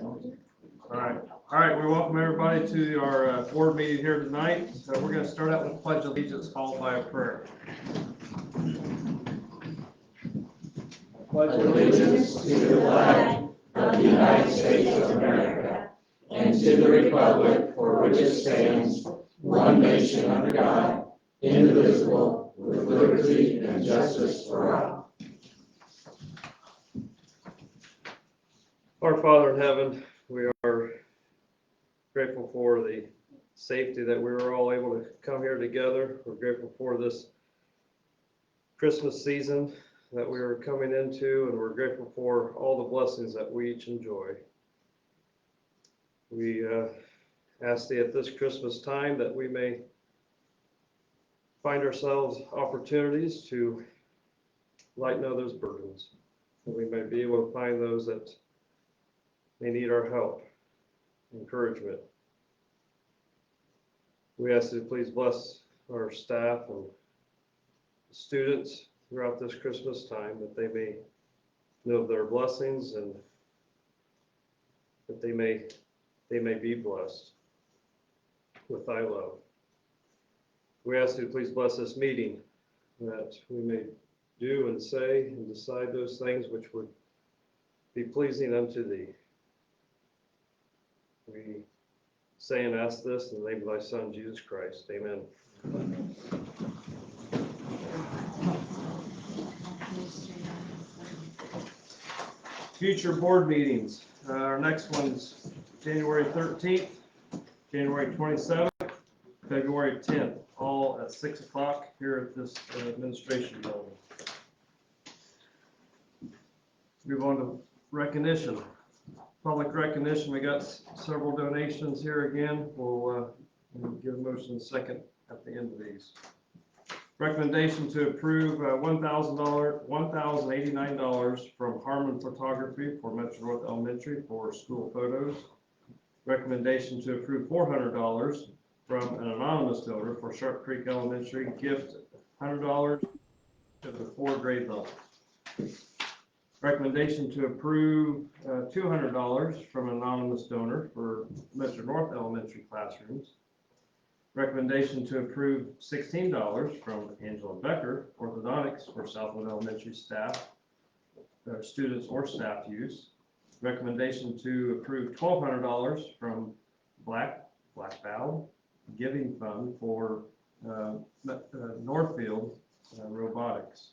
All right, we welcome everybody to our board meeting here tonight. So we're going to start out with Pledge of Allegiance followed by a prayer. Pledge allegiance to the flag of the United States of America and to the republic for which it stands, one nation under God, indivisible, with liberty and justice for all. Our Father in heaven, we are grateful for the safety that we were all able to come here together. We're grateful for this Christmas season that we are coming into, and we're grateful for all the blessings that we each enjoy. We ask Thee at this Christmas time that we may find ourselves opportunities to lighten others' burdens, that we may be able to find those that may need our help, encouragement. We ask you to please bless our staff and students throughout this Christmas time, that they may know their blessings and that they may be blessed with thy love. We ask you to please bless this meeting, that we may do and say and decide those things which would be pleasing unto thee. We say and ask this in the name of thy Son, Jesus Christ. Amen. Future board meetings. Our next one's January 13th, January 27th, February 10th, all at 6 o'clock here at this administration building. Move on to recognition. Public recognition, we got several donations here again. We'll give a motion in a second at the end of these. Recommendation to approve $1,089 from Harmon Photography for Metro North Elementary for school photos. Recommendation to approve $400 from an anonymous donor for Sharp Creek Elementary gift $100 to the 4th grade level. Recommendation to approve $200 from an anonymous donor for Metro North Elementary classrooms. Recommendation to approve $16 from Angela Becker, orthodontics for Southwood Elementary staff, students or staff use. Recommendation to approve $1,200 from Black Bow Giving Fund for Northfield robotics.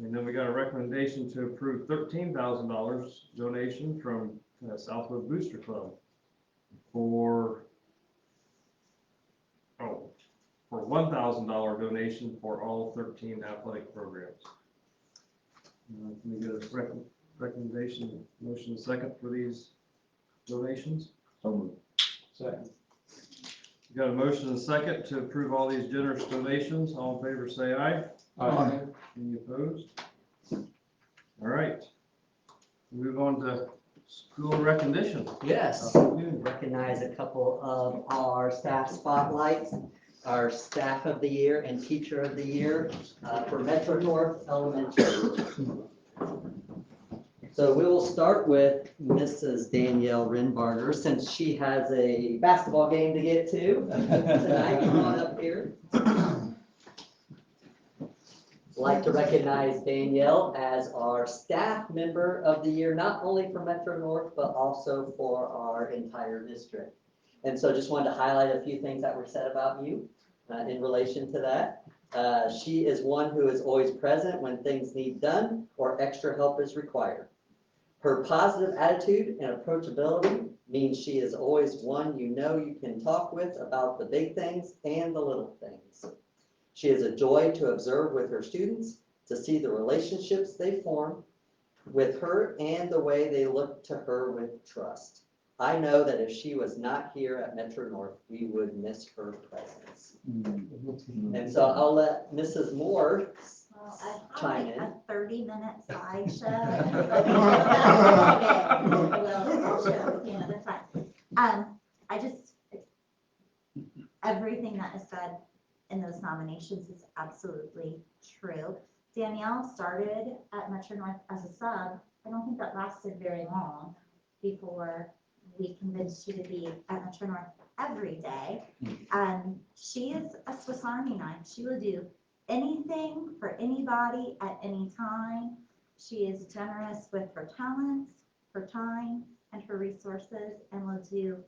And then we got a recommendation to approve $13,000 donation from Southwood Booster Club for $1,000 donation for all 13 athletic programs. Can we get a recommendation, motion second for these donations? So moved. Second. We got a motion and second to approve all these generous donations. All in favor say aye. Aye. Any opposed? All right. Move on to school recognition. Yes, recognize a couple of our staff spotlights, our staff of the year and teacher of the year for Metro North Elementary. So we will start with Mrs. Danielle Rinbarger, since she has a basketball game to get to tonight. Come on up here. Like to recognize Danielle as our staff member of the year, not only for Metro North, but also for our entire district. And so just wanted to highlight a few things that were said about you in relation to that. She is one who is always present when things need done or extra help is required. Her positive attitude and approachability means she is always one you know you can talk with about the big things and the little things. She is a joy to observe with her students, to see the relationships they form with her and the way they look to her with trust. I know that if she was not here at Metro North, we would miss her presence. And so I'll let Mrs. Moore chime in. A 30-minute slideshow. We'll show it again another time. Everything that is said in those nominations is absolutely true. Danielle started at Metro North as a sub. I don't think that lasted very long. before we convinced you to be at Metro North every day. She is a Swiss Army knife. She will do anything for anybody at any time. She is generous with her talents, her time, and her resources, and will do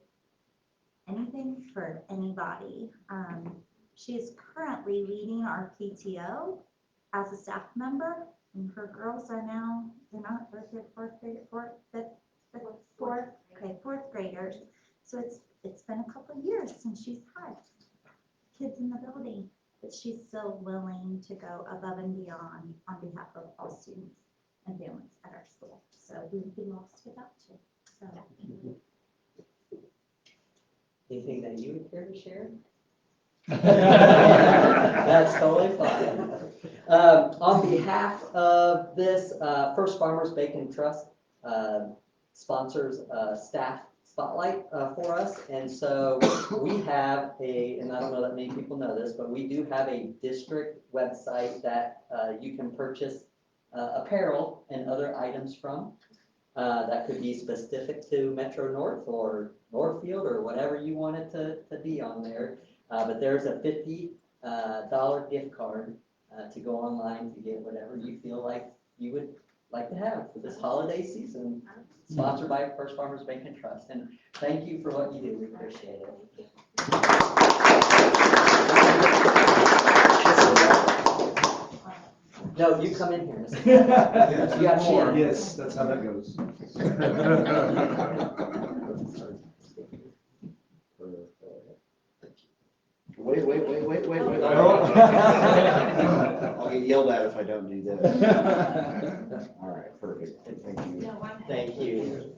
anything for anybody. She is currently leading our PTO as a staff member, and her girls are now, they're not, they're fourth graders. So it's been a couple of years since she's had kids in the building, but she's still willing to go above and beyond on behalf of all students and families at our school. So we would be lost without you. So Anything that you would care to share? That's totally fine. On behalf of this, First Farmers Bacon Trust sponsors staff spotlight for us. And so we have and I don't know that many people know this, but we do have a district website that you can purchase apparel and other items from. That could be specific to Metro North or Northfield or whatever you want it to be on there. But there's a $50 gift card to go online to get whatever you feel like you would like to have for this holiday season, sponsored by First Farmers Bacon Trust. And thank you for what you do. We appreciate it. No, you come in here. You got more. Yes, that's how that goes. Wait. Oh. I'll get yelled at if I don't do that. All right, perfect. Thank you. Thank you.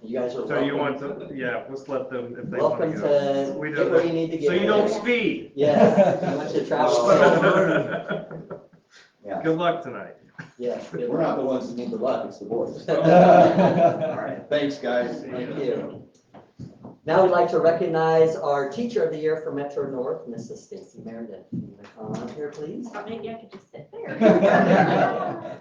You guys are So you welcome. want to, yeah, let's let them, if they want Welcome to go. to We get don't, where you need to get. so you don't speed. Yes, you want to travel. Yeah. Good luck tonight. Yes. good. We're not the ones that need the luck, it's the boys. All Thank right, thanks, guys. you. Now we'd like to recognize our Teacher of the Year for Metro North, Mrs. Stacy Meredith. You want to come on here, please? Thought maybe I could just sit there.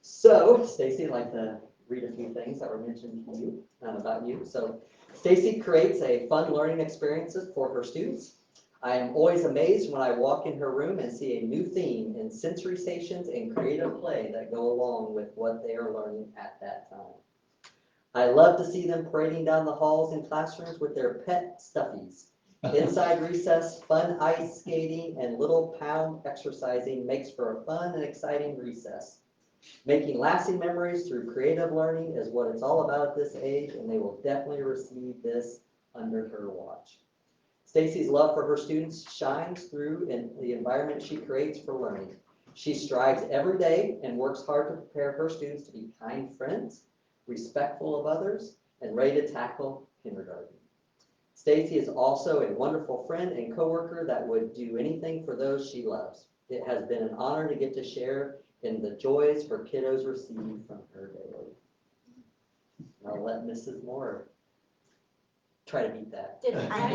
So, Stacy, I'd like to read a few things that were mentioned to you, about you. So, Stacy creates a fun learning experiences for her students. I am always amazed when I walk in her room and see a new theme in sensory stations and creative play that go along with what they are learning at that time. I love to see them parading down the halls and classrooms with their pet stuffies. Inside recess, fun ice skating and little pound exercising makes for a fun and exciting recess. Making lasting memories through creative learning is what it's all about at this age, and they will definitely receive this under her watch. Stacy's love for her students shines through in the environment she creates for learning. She strives every day and works hard to prepare her students to be kind friends, respectful of others, and ready to tackle kindergarten. Stacy is also a wonderful friend and coworker that would do anything for those she loves. It has been an honor to get to share in the joys her kiddos receive from her daily. I'll let Mrs. Moore try to beat that. Did I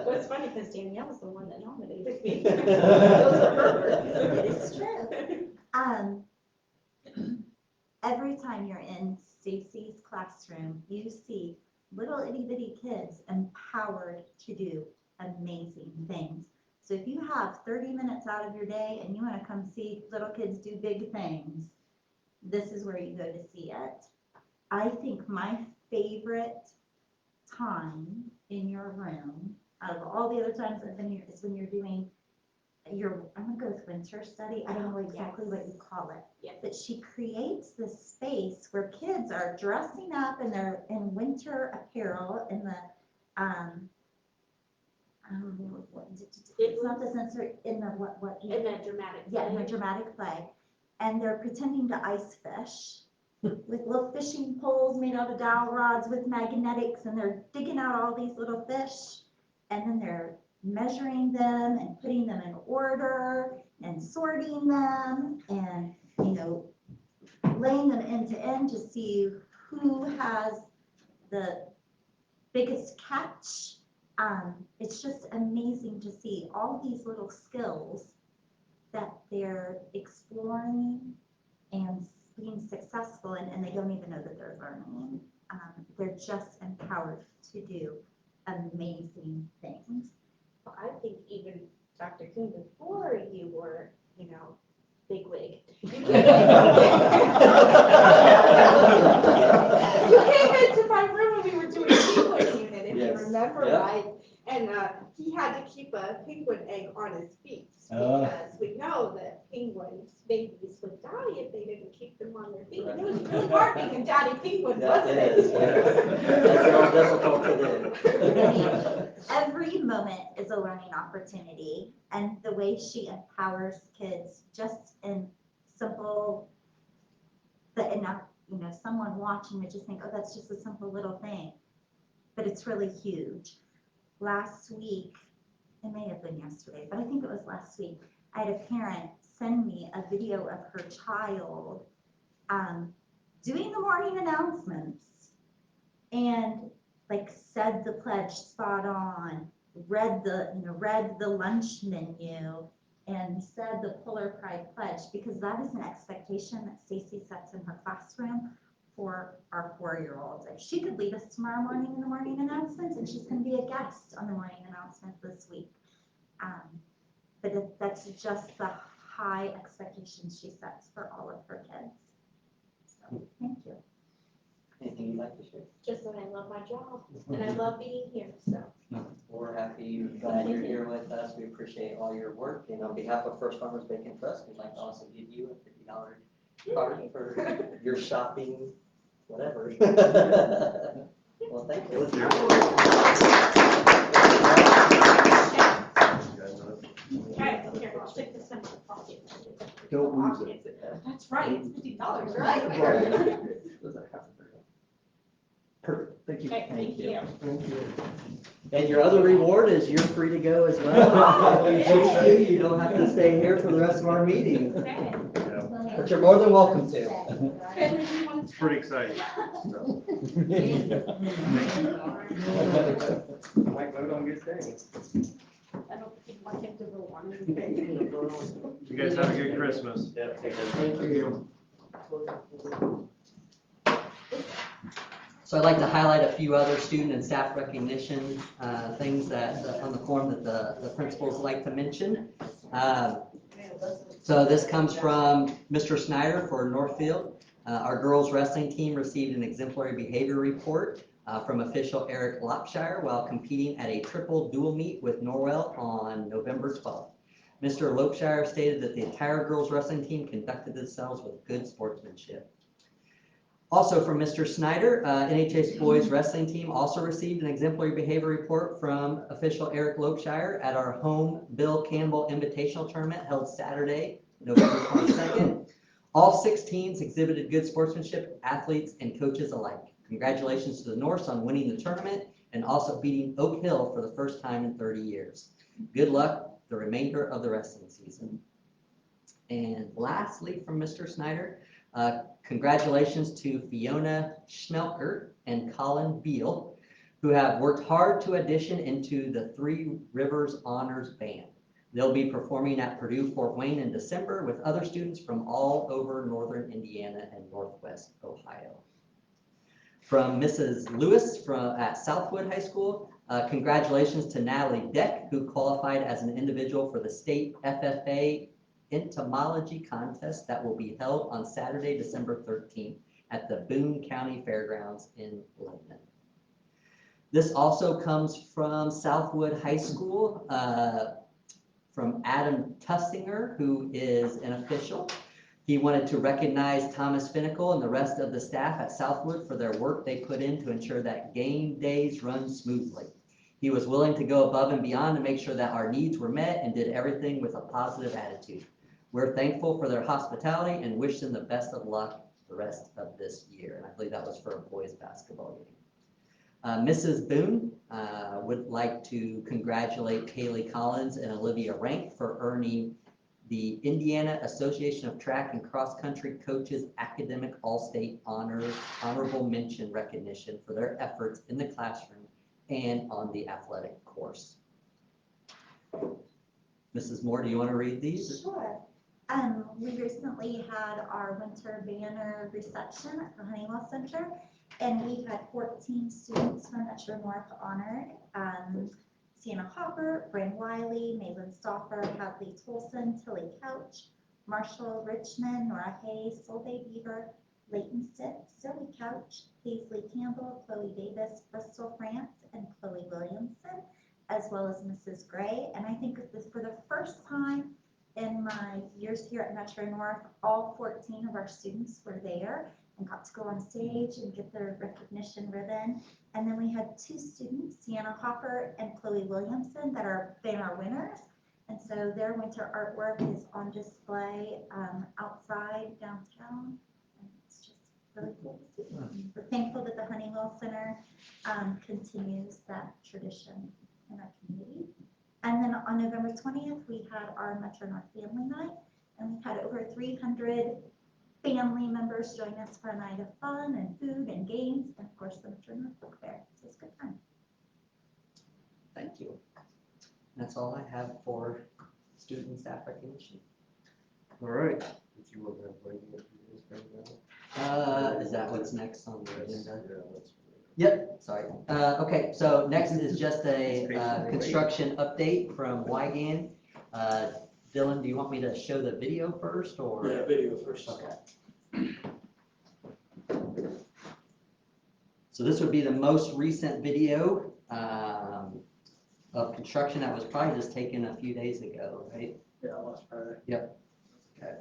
Well, it's funny because Danielle was the one that nominated me. It is true. Every time you're in Stacy's classroom, you see little itty bitty kids empowered to do amazing things. So if you have 30 minutes out of your day and you want to come see little kids do big things, this is where you go to see it. I think my favorite time in your room, out of all the other times I've been here, is when you're doing I'm gonna go with winter study. I don't know exactly what you call it. Yes. But she creates this space where kids are dressing up and they're in winter apparel in the, it's not the sensory, in the what? In that dramatic. Yeah, in the play. dramatic play. And they're pretending to ice fish with little fishing poles made out of dowel rods with magnetics, and they're digging out all these little fish, and then they're measuring them and putting them in order and sorting them and, laying them end to end to see who has the biggest catch. It's just amazing to see all these little skills that they're exploring and being successful, and they don't even know that they're learning. They're just empowered to do amazing things. Well, I think even Dr. Kuhn, before you were, bigwig. You came into my room when we were doing penguin unit, if you Yes. remember Yep. right. And he had to keep a penguin egg on his feet because we know that penguins, babies would die if they didn't keep them on their feet. And it was really hard being a daddy penguin, That wasn't is, it? yes. That's a little difficult to do. Every moment is a learning opportunity, and the way she empowers kids just in simple, someone watching would just think, oh, that's just a simple little thing, but it's really huge. Last week, it may have been yesterday, but I think it was last week, I had a parent send me a video of her child doing the morning announcements and said the pledge spot on, read the lunch menu, and said the Polar Pride pledge, because that is an expectation that Stacy sets in her classroom for our 4-year-olds. If she could lead us tomorrow morning in the morning announcements, and she's going to be a guest on the morning announcements this week. But that's just the high expectations she sets for all of her kids. So thank you. Anything you'd like to share? Just that I love my job and I love being here, so. We're happy, glad you're here with us. We appreciate all your work. And on behalf of First Farmers Bacon Trust, we'd like to also give you a $50 card for your shopping, whatever. Well, thank you. Right, here, I'll take this in my pocket. Don't lose it. That's right, it's $50, right? Perfect, thank you. Okay, thank you. And your other reward is you're free to go as well. If you choose to, you don't have to stay here for the rest of our meeting, Okay. but you're more than welcome to. Henry, you want It's pretty exciting. So, Might vote on good things. I don't think my kids ever wanted to. you guys have a good Christmas. Yeah, take care. Thank you. So I'd like to highlight a few other student and staff recognition things that on the form that the principals like to mention. So this comes from Mr. Snyder for Northfield. Our girls wrestling team received an exemplary behavior report from official Eric Lopshire while competing at a triple dual meet with Norwell on November 12th. Mr. Lopshire stated that the entire girls wrestling team conducted themselves with good sportsmanship. Also from Mr. Snyder, NHS boys wrestling team also received an exemplary behavior report from official Eric Lopshire at our home Bill Campbell Invitational Tournament held Saturday, November 22nd. All 6 teams exhibited good sportsmanship, athletes and coaches alike. Congratulations to the Norse on winning the tournament and also beating Oak Hill for the first time in 30 years. Good luck the remainder of the wrestling season. And lastly, from Mr. Snyder, congratulations to Fiona Schmelker and Colin Beal, who have worked hard to audition into the Three Rivers Honors Band. They'll be performing at Purdue Fort Wayne in December with other students from all over northern Indiana and northwest Ohio. From Mrs. Lewis at Southwood High School, congratulations to Natalie Deck, who qualified as an individual for the state FFA entomology contest that will be held on Saturday, December 13th at the Boone County Fairgrounds in Lebanon. This also comes from Southwood High School, from Adam Tussinger, who is an official. He wanted to recognize Thomas Finnicle and the rest of the staff at Southwood for their work they put in to ensure that game days run smoothly. He was willing to go above and beyond to make sure that our needs were met and did everything with a positive attitude. We're thankful for their hospitality and wish them the best of luck the rest of this year. And I believe that was for a boys basketball game. Mrs. Boone would like to congratulate Kaylee Collins and Olivia Rank for earning the Indiana Association of Track and Cross Country Coaches Academic All-State Honorable Mention recognition for their efforts in the classroom and on the athletic course. Mrs. Moore, do you want to read these? Sure. We recently had our winter banner reception at the Honeywell Center, and we had 14 students from Metro North honored. Sienna Hopper, Bryn Wiley, Maylin Stoffer, Hadley Tolson, Tilly Couch, Marshall Richmond, Nora Hayes, Solveig Beaver, Leighton Stitt, Zoe Couch, Paisley Campbell, Chloe Davis, Bristol France, and Chloe Williamson, as well as Mrs. Gray. And I think this for the first time in my years here at Metro North, all 14 of our students were there and got to go on stage and get their recognition ribbon. And then we had 2 students, Sienna Hopper and Chloe Williamson, that are banner winners. And so their winter artwork is on display outside downtown. And it's just really cool to see. We're thankful that the Honeywell Center continues that tradition in our community. And then on November 20th, we had our Metro North Family Night, and we had over 300 family members join us for a night of fun and food and games, and of course the Metro North Book Fair. So it's a good time. Thank you. That's all I have for student and staff recognition. All right. Did you want to have Brady introduce right Is that what's next on the now? agenda? Yeah, that's. Yep, sorry. Okay, so next is just a construction update from Wygan. Dylan, do you want me to show the video first, or? Yeah, video first. Okay. So this would be the most recent video of construction that was probably just taken a few days ago, right? Yeah, last Friday. Yep. Okay.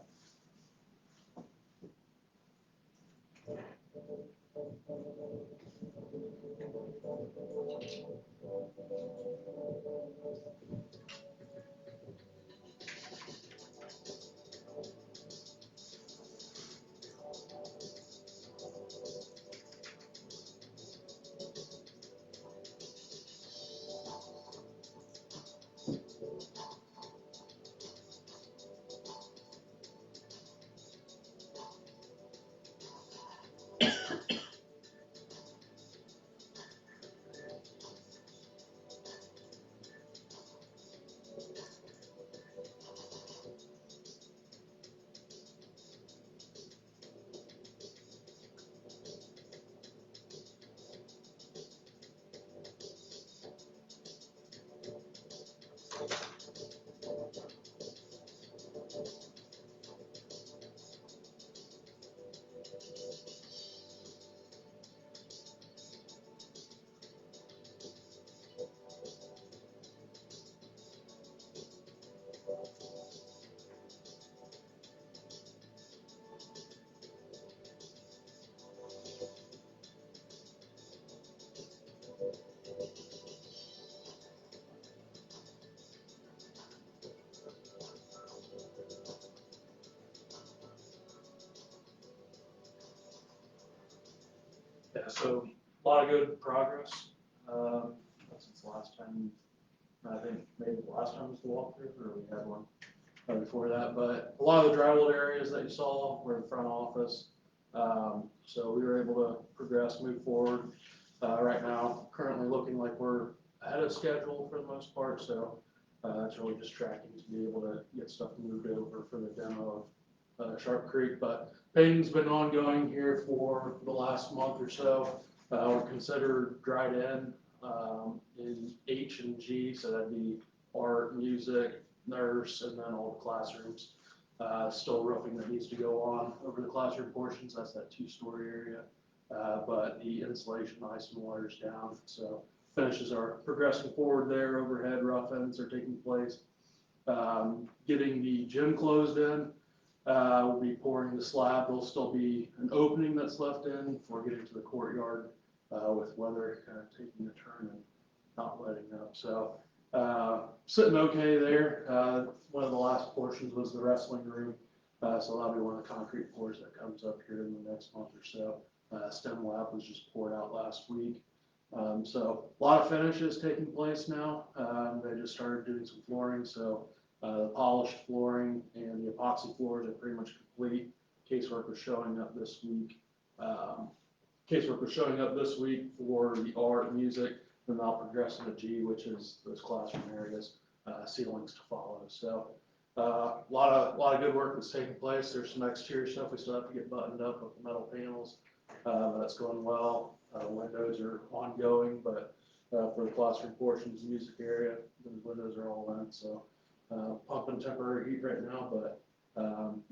Yeah, so a lot of good progress, since the last time, I think maybe the last time was the walkthrough, or we had one before that, but a lot of the drywood areas that you saw were the front office. So we were able to progress, move forward. Right now, currently looking like we're ahead of schedule for the most part, so it's really just tracking to be able to get stuff moved over for the demo of Sharp Creek, but painting's been ongoing here for the last month or so. We're considered dried in H and G, so that'd be art, music, nurse, and then all the classrooms. Still roofing that needs to go on over the classroom portions. That's that 2-story area. But the insulation, ice and water's down. So finishes are progressing forward there. Overhead rough ends are taking place. Getting the gym closed in. We'll be pouring the slab. There'll still be an opening that's left in before getting to the courtyard, with weather kind of taking a turn and not letting up. So sitting okay there. One of the last portions was the wrestling room. So that'll be one of the concrete floors that comes up here in the next month or so. STEM lab was just poured out last week. So a lot of finishes taking place now. They just started doing some flooring. So the polished flooring and the epoxy floors are pretty much complete. Casework was showing up this week. For the art, music, then I'll progress into G, which is those classroom areas. ceilings to follow. So a lot of good work that's taking place. There's some exterior stuff we still have to get buttoned up with the metal panels. That's going well. Windows are ongoing, but for the classroom portions, music area, those windows are all in. So pumping temporary heat right now, but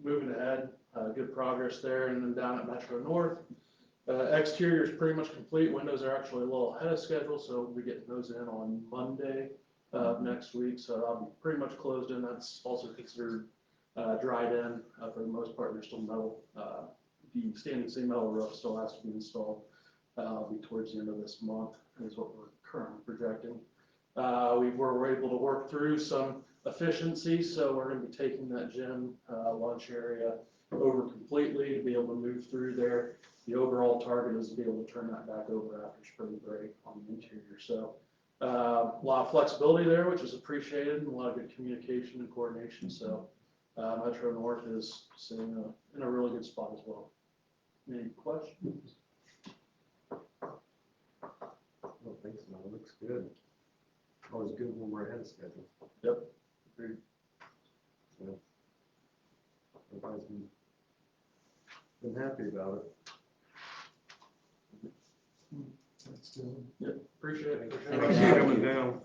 moving ahead, good progress there. And then down at Metro North, exterior is pretty much complete. Windows are actually a little ahead of schedule, so we'll be getting those in on Monday next week. So I'll be pretty much closed in. That's also considered dried in for the most part. There's still metal. The standing seam metal roof still has to be installed. It'll be towards the end of this month is what we're currently projecting. We were able to work through some efficiency, so we're going to be taking that gym lunch area over completely to be able to move through there. The overall target is to be able to turn that back over after spring break on the interior. So a lot of flexibility there, which is appreciated, and a lot of good communication and coordination. So Metro North is sitting in a really good spot as well. Any questions? I don't think so. It looks good. Always good when we're ahead of schedule. Yep. Agreed. So everybody's been happy about it. That's good. Yep. Appreciate it. Thank Thanks you. for coming down.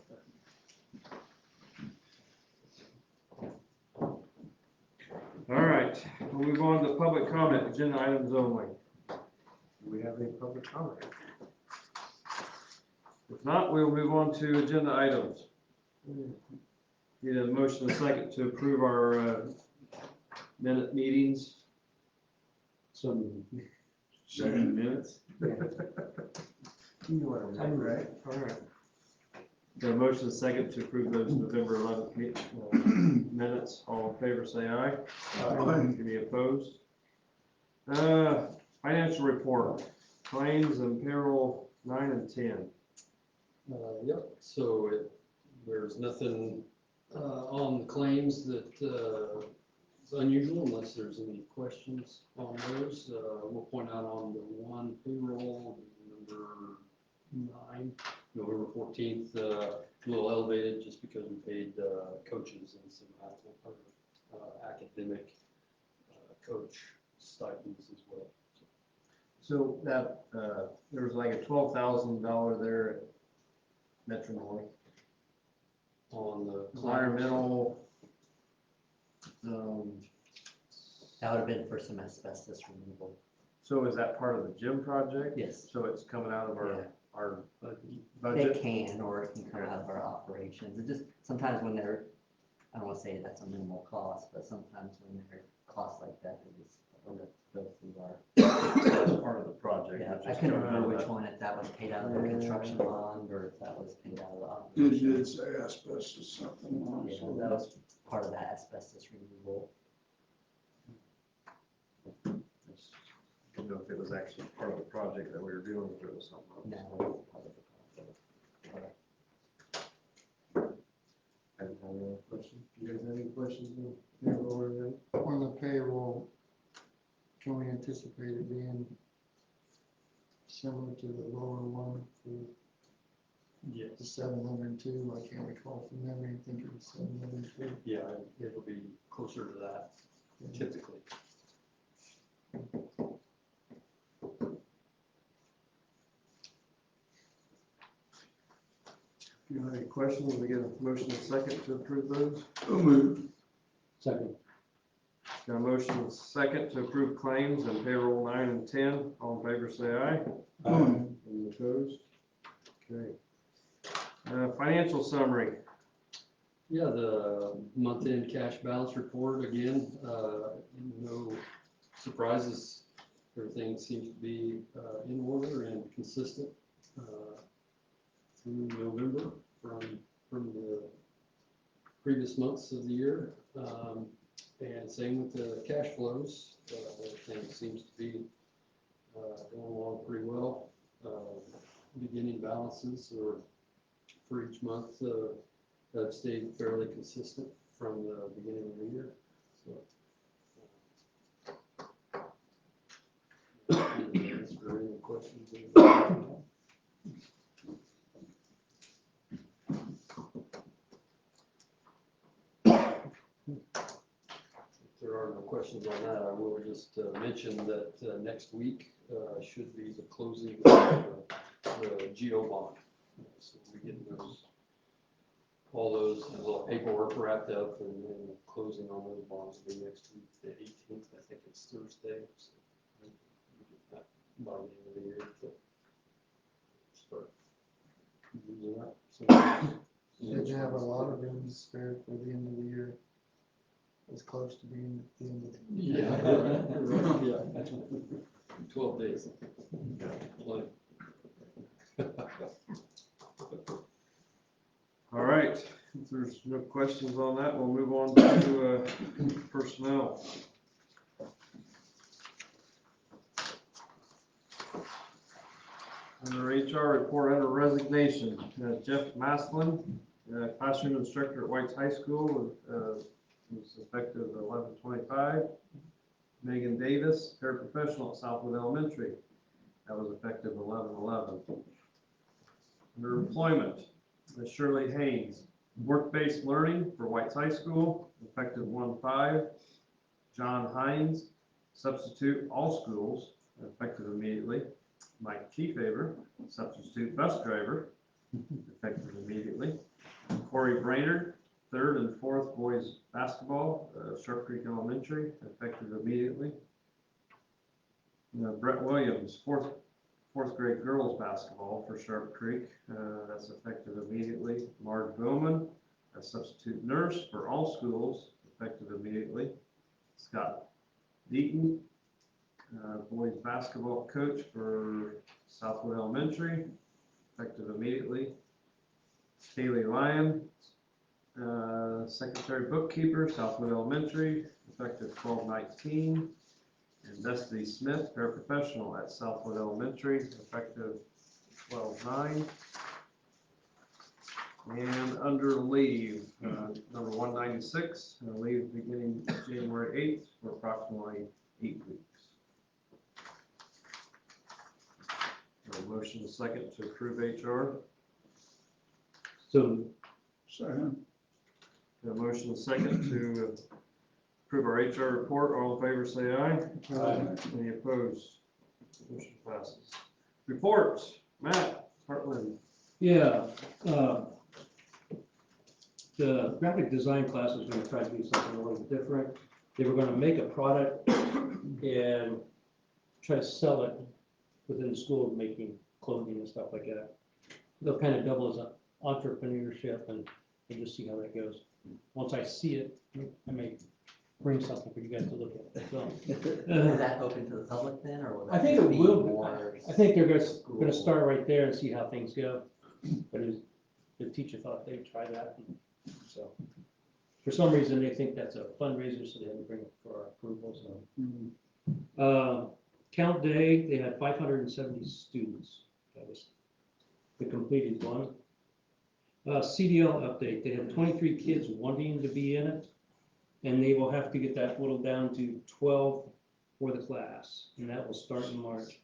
All right, we'll move on to public comment, agenda items only. Do we have any public comment? If not, we'll move on to agenda items. Need a motion and a second to approve our minute meetings. Some minutes. You are right. All right. Got a motion and a second to approve those November 11th minutes. All in favor, say aye. Aye. Any opposed? Financial report, claims and payroll 9 and 10. Yep, so there's nothing on the claims that is unusual unless there's any questions on those. We'll point out on the one payroll, number 9, November 14th, a little elevated just because we paid coaches and some academic coach stipends as well. So that, there was like a $12,000 there at Metro North. On the Environmental, That would have been for some asbestos removal. so is that part of the gym project? Yes. So it's coming out of Yeah. our It budget? can, or it can come out of our operations. It just, sometimes when they're, I don't want to say that's a minimal cost, but sometimes when they're costs like that, they just go through our. That's part of the project. Yeah, it's I just couldn't coming out remember of which that. one, if that was paid out of their construction bond, or if that was paid out of the It operation. did say asbestos something on it. Yeah, that was part of that asbestos removal. It's- I didn't know if it was actually part of the project that we were doing, if it was something else. No, it was part of the project. I didn't have any questions. You guys have any questions on payroll or anything? On the payroll, can we anticipate it being similar to the lower one for the Yes, 702? I can't recall from memory, I think it was 702. yeah, it'll be closer to that typically. If you have any questions, we get a motion and a second to approve those. So moved. Second. Got a motion and a second to approve claims and payroll 9 and 10. All in favor, say aye. Any opposed? Okay. Financial summary. Yeah, the month-end cash balance report, again, no surprises. Everything seems to be in order and consistent through November from the previous months of the year. And same with the cash flows. Everything seems to be going along pretty well. Beginning balances or for each month have stayed fairly consistent from the beginning of the year. So, answer any questions. questions on that, I will just mention that next week should be the closing of the GO bond. So we get those, all those little paperwork wrapped up, and then the closing on those bonds will be next week, the 18th. I think it's Thursday. So we get that by the end of the year to start using that. So, Did you have a lot of room spare for the end of the year? As close to being at the end of the year. Yeah, right, yeah. 12 days. Plenty. All right, if there's no questions on that, we'll move on to personnel. Under HR report under resignation, Jeff Maslin, classroom instructor at White's High School, was effective 11/25. Megan Davis, paraprofessional at Southwood Elementary, that was effective 11/11. Under employment, Shirley Haynes, work-based learning for White's High School, effective 1/5. John Hines, substitute all schools, effective immediately. Mike Kefever, substitute bus driver, effective immediately. Corey Brainerd, 3rd and 4th boys basketball, Sharp Creek Elementary, effective immediately. Brett Williams, 4th grade girls basketball for Sharp Creek, that's effective immediately. Marge Bowman, a substitute nurse for all schools, effective immediately. Scott Deaton, boys basketball coach for Southwood Elementary, effective immediately. Kaylee Lyon, secretary bookkeeper, Southwood Elementary, effective 12/19. And Destiny Smith, paraprofessional at Southwood Elementary, effective 12/9. And under leave, number 196, leave beginning January 8th for approximately 8 weeks. A motion second to approve HR. So. Sorry. A motion second to approve our HR report. All in favor, say aye. Aye. Any opposed? Motion passes. Reports, Matt Hartland. Yeah, the graphic design class was gonna try to do something a little different. They were gonna make a product and try to sell it within the school, making clothing and stuff like that. They'll kind of double as an entrepreneurship and just see how that goes. Once I see it, I may bring something for you guys to look at. So, Is that open to the public then, or will that I think it be will be. more? I think they're gonna start right there and see how things go. But the teacher thought they'd try that. So, for some reason, they think that's a fundraiser, so they had to bring it for our approval, so. Count day, they had 570 students. That was the completed one. CDL update, they had 23 kids wanting to be in it, and they will have to get that whittled down to 12 for the class, and that will start in March.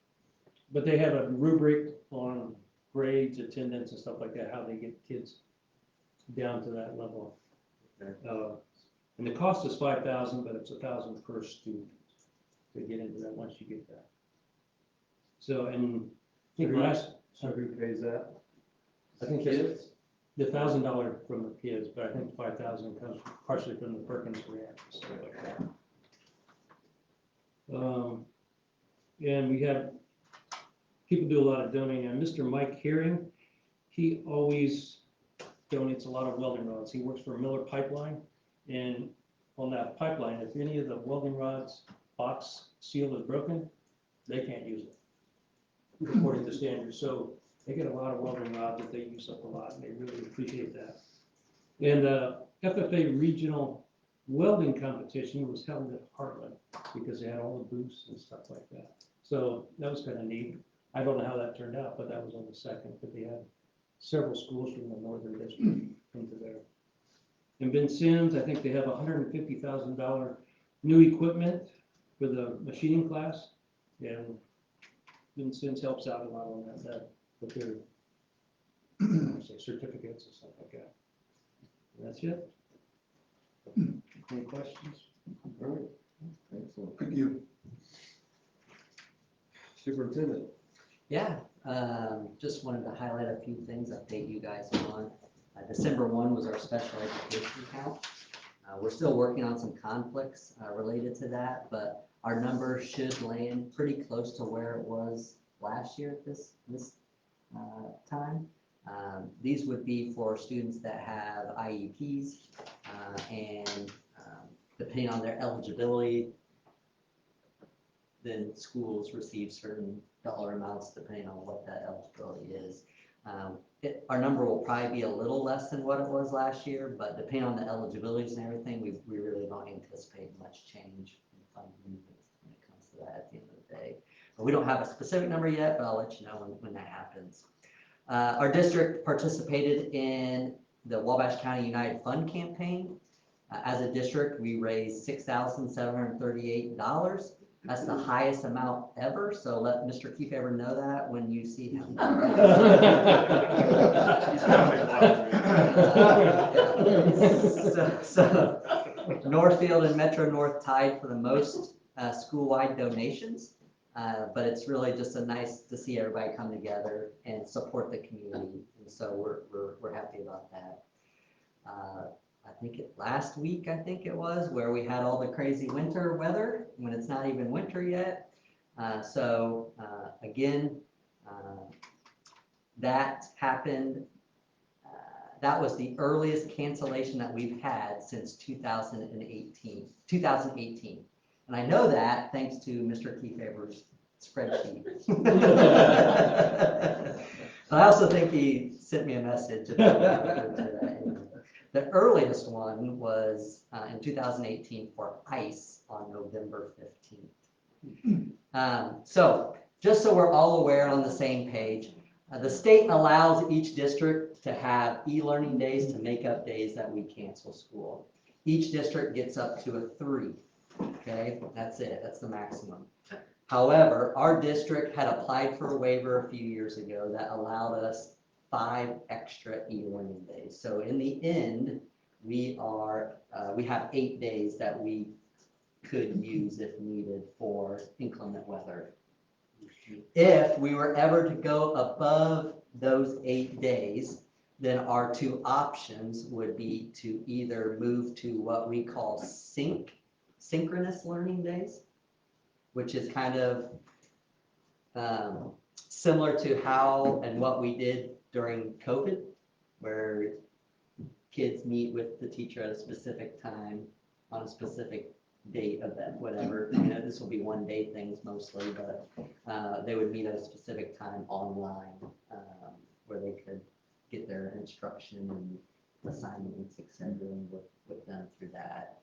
But they have a rubric on grades, attendance, and stuff like that, how they get kids down to that level. Okay. And the cost is $5,000, but it's $1,000 per student to get into that once you get that. So, and I think So who pays that? I think it's the $1,000 from the kids, but I think 5,000 comes partially from the Perkins grant and stuff like that. And we have people do a lot of donating. And Mr. Mike Herring, he always donates a lot of welding rods. He works for Miller Pipeline, and on that pipeline, if any of the welding rods box seal is broken, they can't use it according to standards. So they get a lot of welding rods that they use up a lot, and they really appreciate that. And FFA regional welding competition was held at Heartland because they had all the booths and stuff like that. So that was kind of neat. I don't know how that turned out, but that was on the 2nd, but they had several schools from the northern district into there. And Vincennes, I think they have $150,000 new equipment for the machining class, and Vincennes helps out a lot on that with their certificates and stuff like that. And that's it. Any questions? All right. Excellent. Thank you. Superintendent. Yeah, just wanted to highlight a few things, update you guys on. December 1 was our special education count. We're still working on some conflicts related to that, but our number should land pretty close to where it was last year at this time. These would be for students that have IEPs, and depending on their eligibility, then schools receive certain dollar amounts depending on what that eligibility is. Our number will probably be a little less than what it was last year, but depending on the eligibilities and everything, we really don't anticipate much change in funding when it comes to that at the end of the day. But we don't have a specific number yet, but I'll let you know when that happens. Our district participated in the Wabash County United Fund campaign. As a district, we raised $6,738. That's the highest amount ever, so let Mr. Kefever know that when you see him. So Northfield and Metro North tied for the most school-wide donations, but it's really just nice to see everybody come together and support the community, and so we're happy about that. I think last week, I think it was, where we had all the crazy winter weather when it's not even winter yet. Again, that happened. That was the earliest cancellation that we've had since 2018. And I know that thanks to Mr. Kefever's spreadsheet. I also think he sent me a message about that. The earliest one was in 2018 for ICE on November 15th. So just so we're all aware on the same page, the state allows each district to have e-learning days to make up days that we cancel school. Each district gets up to a 3, okay? That's it, that's the maximum. However, our district had applied for a waiver a few years ago that allowed us 5 extra e-learning days. So in the end, we have 8 days that we could use if needed for inclement weather. If we were ever to go above those 8 days, then our 2 options would be to either move to what we call synchronous learning days, which is kind of similar to how and what we did during COVID, where kids meet with the teacher at a specific time on a specific date, event, whatever. You know, this will be one-day things mostly, but they would meet at a specific time online, where they could get their instruction and assignments, etc., and work with them through that.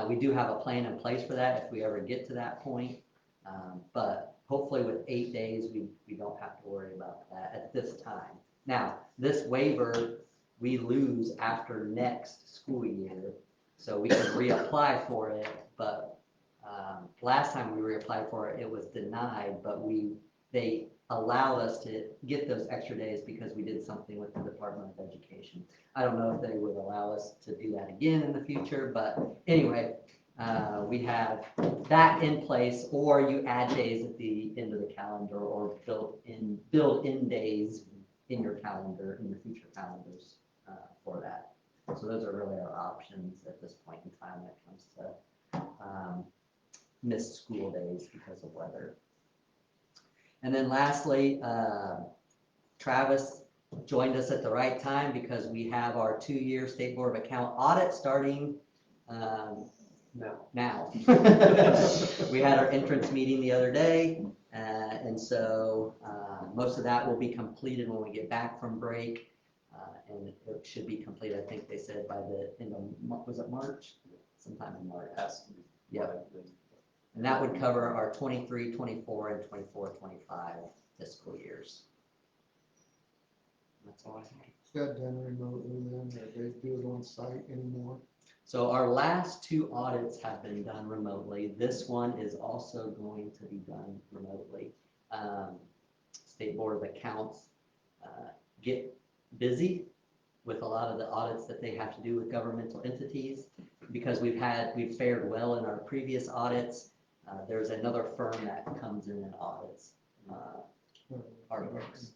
We do have a plan in place for that if we ever get to that point, but hopefully with 8 days, we don't have to worry about that at this time. Now, this waiver, we lose after next school year, so we can reapply for it, but last time we reapplied for it, it was denied, but they allowed us to get those extra days because we did something with the Department of Education. I don't know if they would allow us to do that again in the future, but anyway, we have that in place, or you add days at the end of the calendar, or build in days in your calendar, in your future calendars for that. So those are really our options at this point in time when it comes to missed school days because of weather. And then lastly, Travis joined us at the right time because we have our 2-year State Board of Account audit starting now. We had our entrance meeting the other day, and so most of that will be completed when we get back from break, and it should be complete, I think they said, by the end of, was it March? Sometime in March. Yep. And that would cover our 23, 24, and 24, 25 fiscal years. That's all I have. Is that done remotely then, or they do it on site anymore? So our last 2 audits have been done remotely. This one is also going to be done remotely. State Board of Accounts get busy with a lot of the audits that they have to do with governmental entities. because we've fared well in our previous audits, there's another firm that comes in and audits our books.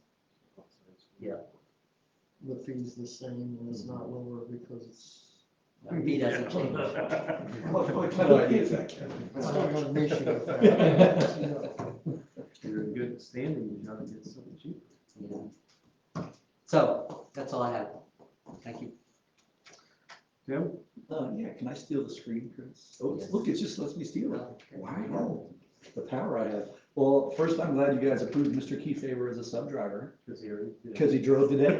The fee's the same and it's not lower because it's. The fee doesn't change. What kind of idea is that, Kevin? It's not got an issue with that. You know. You're in good standing, you gotta get something cheaper. Yeah. So, that's all I have. Thank you. Tim? Yeah, can I steal the screen, Chris? Oh, Yes. look, it just lets me steal it. Wow, the power I have. Well, first, I'm glad you guys approved Mr. Keyfaber as a sub-driver, because he drove today.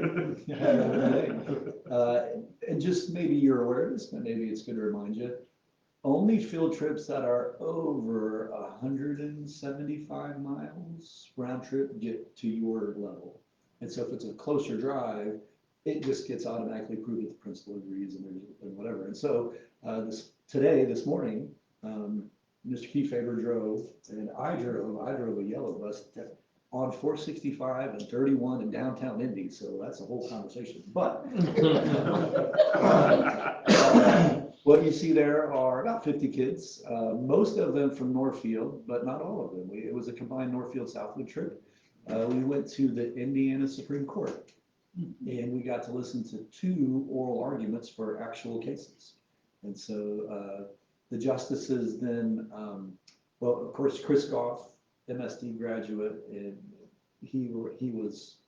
And just maybe you're aware of this, but maybe it's good to remind you. Only field trips that are over 175 miles round trip get to your level. And so if it's a closer drive, it just gets automatically approved if the principal agrees and whatever. And so this morning, Mr. Keyfaber drove and I drove a yellow bus on 465 and 31 in downtown Indy. So that's a whole conversation. But what you see there are about 50 kids, most of them from Northfield, but not all of them. It was a combined Northfield-Southwood trip. We went to the Indiana Supreme Court and we got to listen to 2 oral arguments for actual cases. And so the justices then, well, of course, Chris Goff, MSD graduate, and he was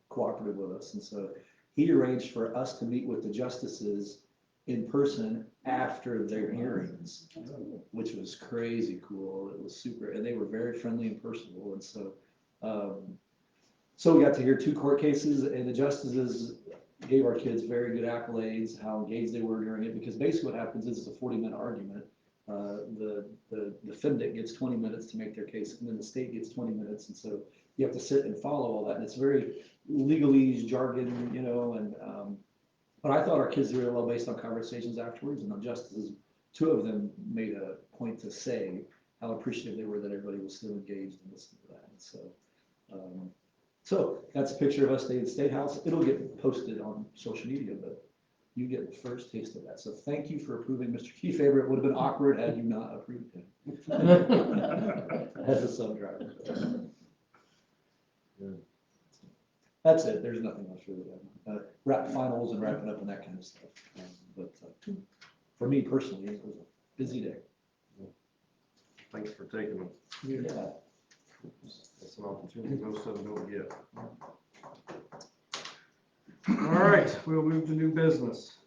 cooperative with us. And so he arranged for us to meet with the justices in person after their hearings, which was crazy cool. It was super, and they were very friendly and personable. And so, so we got to hear 2 court cases, and the justices gave our kids very good accolades, how engaged they were during it, because basically what happens is it's a 40-minute argument. The defendant gets 20 minutes to make their case, and then the state gets 20 minutes, and so you have to sit and follow all that, and it's very legalese, jargon, you know, and but I thought our kids did really well based on conversations afterwards, and the justices, 2 of them made a point to say how appreciative they were that everybody was still engaged and listening to that. And so, so that's a picture of us staying at the State House. It'll get posted on social media, but you get the first taste of that. So thank you for approving Mr. Keyfaber. It would have been awkward had you not approved him as a sub-driver. That's it. There's nothing else really. Wrap finals and wrapping up and that kind of stuff. But for me personally, it was a busy day. Thanks for taking it. Yeah. That's an opportunity most of them don't get. All right, we'll move to new business.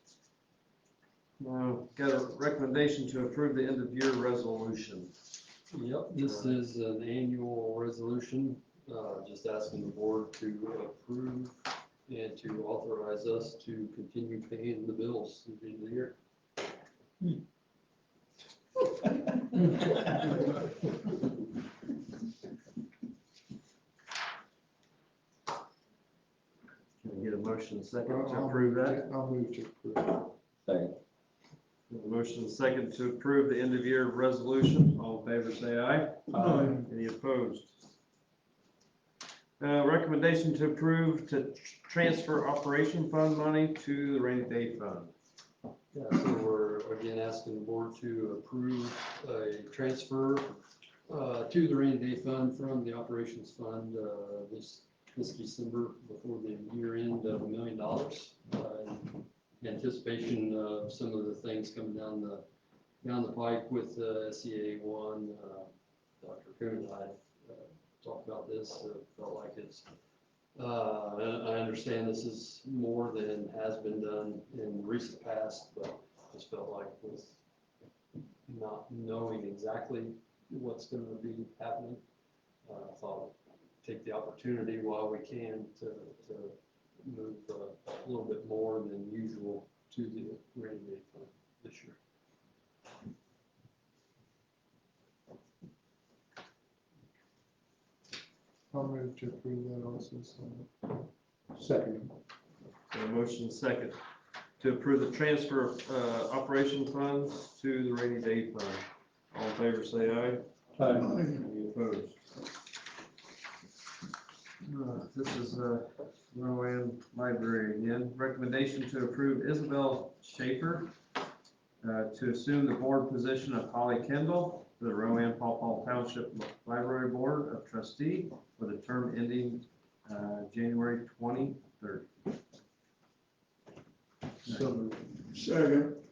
Got a recommendation to approve the end of year resolution. Yep, this is an annual resolution, just asking the board to approve and to authorize us to continue paying the bills at the end of the year. Can I get a motion second to approve that? I'll move to approve. Second. A motion second to approve the end of year resolution. All in favor say aye. Aye. Any opposed? Recommendation to approve to transfer operation fund money to the rainy day fund. Yeah, so we're again asking the board to approve a transfer to the rainy day fund from the operations fund this December before the year end of $1 million. In anticipation of some of the things coming down the pipe with SCA 1. Dr. Coon and I talked about this. Felt like it's. I understand this is more than has been done in recent past, but just felt like with not knowing exactly what's going to be happening, I thought I'd take the opportunity while we can to move a little bit more than usual to the rainy day fund this year. I'll move to approve that also, so. Second. So a motion second to approve the transfer of operation funds to the rainy day fund. All in favor say aye. Aye. Any opposed? This is Rowan Library again. Recommendation to approve Isabel Schaefer to assume the board position of Holly Kendall for the Rowan Paw Paw Township Library Board of Trustee with a term ending January 2030. Second.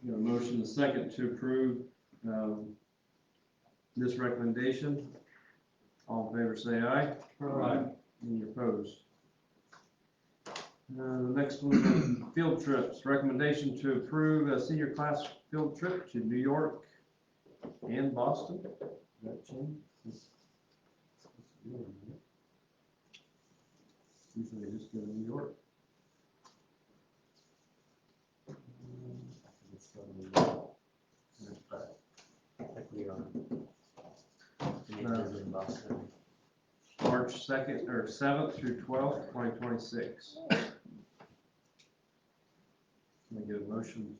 Got a motion and a second to approve this recommendation. All in favor, say aye. Aye. Any opposed? The next one, field trips. Recommendation to approve a senior class field trip to New York and Boston. Is that change? Usually they just go to New York. March 2nd or 7th through 12th, 2026. Can I get a motion?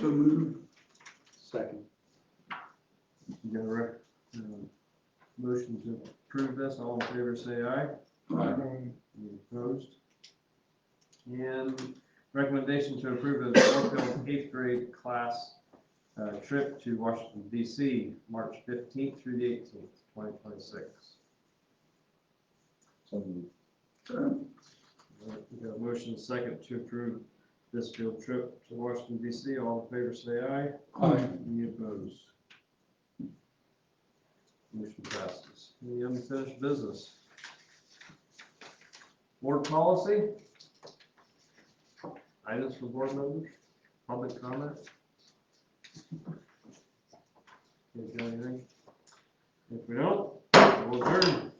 So moved. Second. You got a motion to approve this? All in favor, say aye. Any opposed? And recommendation to approve the Northfield 8th grade class trip to Washington DC, March 15th through the 18th, 2026. So moved. We got a motion and a second to approve this field trip to Washington DC. All in favor, say aye. Any opposed? Motion passes. Any unfinished business? Board policy? Items for board members? Public comment? You got anything? If we don't, we'll adjourn.